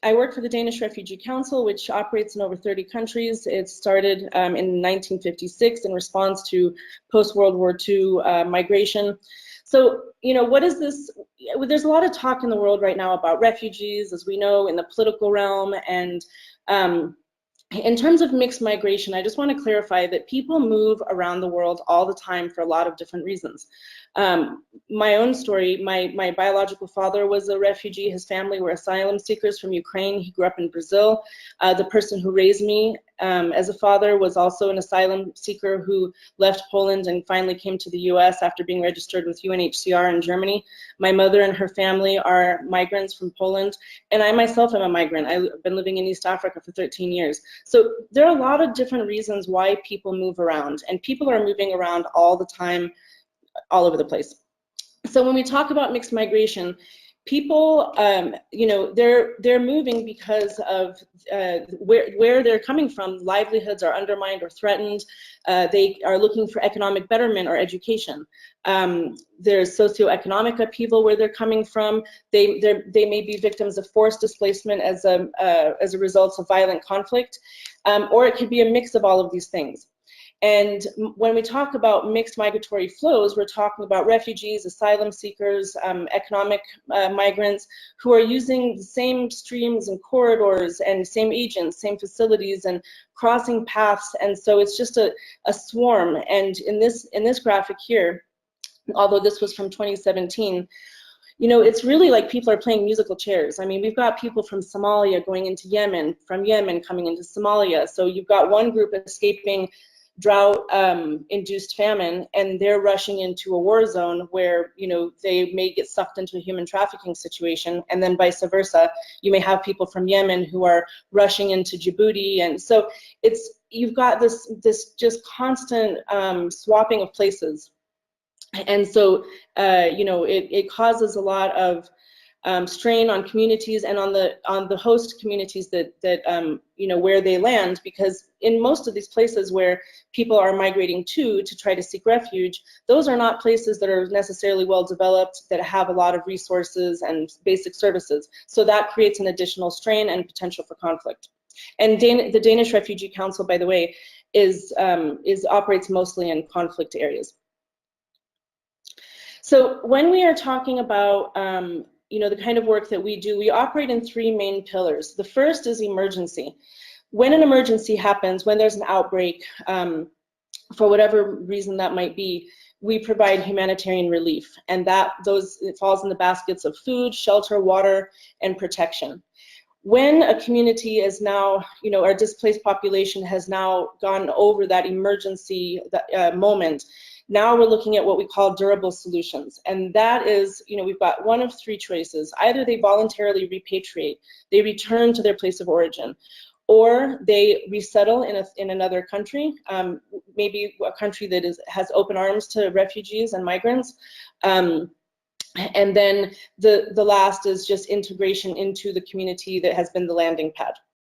I work for the Danish Refugee Council, which operates in over 30 countries. It started in 1956 in response to post-World War II migration. So, you know, what is this? There's a lot of talk in the world right now about refugees, as we know, in the political realm. And in terms of mixed migration, I just want to clarify that people move around the world all the time for a lot of different reasons. My own story, my biological father was a refugee. His family were asylum seekers from Ukraine. He grew up in Brazil. The person who raised me as a father was also an asylum seeker who left Poland and finally came to the US after being registered with UNHCR in Germany. My mother and her family are migrants from Poland, and I myself am a migrant. I've been living in East Africa for 13 years. So there are a lot of different reasons why people move around, and people are moving around all the time, all over the place. So when we talk about mixed migration, people, you know, they're moving because of where they're coming from. Livelihoods are undermined or threatened. They are looking for economic betterment or education. There's socioeconomic upheaval where they're coming from. They may be victims of forced displacement as a result of violent conflict, or it could be a mix of all of these things. And when we talk about mixed migratory flows, we're talking about refugees, asylum seekers, economic migrants who are using the same streams and corridors and same agents, same facilities, and crossing paths. And so it's just a swarm. And in this graphic here, although this was from 2017, you know, it's really like people are playing musical chairs. I mean, we've got people from Somalia going into Yemen, from Yemen coming into Somalia. So you've got one group escaping drought-induced famine, and they're rushing into a war zone where, you know, they may get sucked into a human trafficking situation, and then vice versa. You may have people from Yemen who are rushing into Djibouti, and so you've got this just constant swapping of places, and so you know, it causes a lot of strain on communities and on the host communities that you know, where they land, because in most of these places where people are migrating to try to seek refuge, those are not places that are necessarily well developed, that have a lot of resources and basic services. So that creates an additional strain and potential for conflict. And the Danish Refugee Council, by the way, operates mostly in conflict areas. So when we are talking about you know, the kind of work that we do, we operate in three main pillars. The first is emergency. When an emergency happens, when there's an outbreak, for whatever reason that might be, we provide humanitarian relief, and it falls in the baskets of food, shelter, water, and protection. When a community is now, you know, our displaced population has now gone over that emergency moment, now we're looking at what we call durable solutions. And that is, you know, we've got one of three choices. Either they voluntarily repatriate, they return to their place of origin, or they resettle in another country, maybe a country that has open arms to refugees and migrants. And then the last is just integration into the community that has been the landing pad.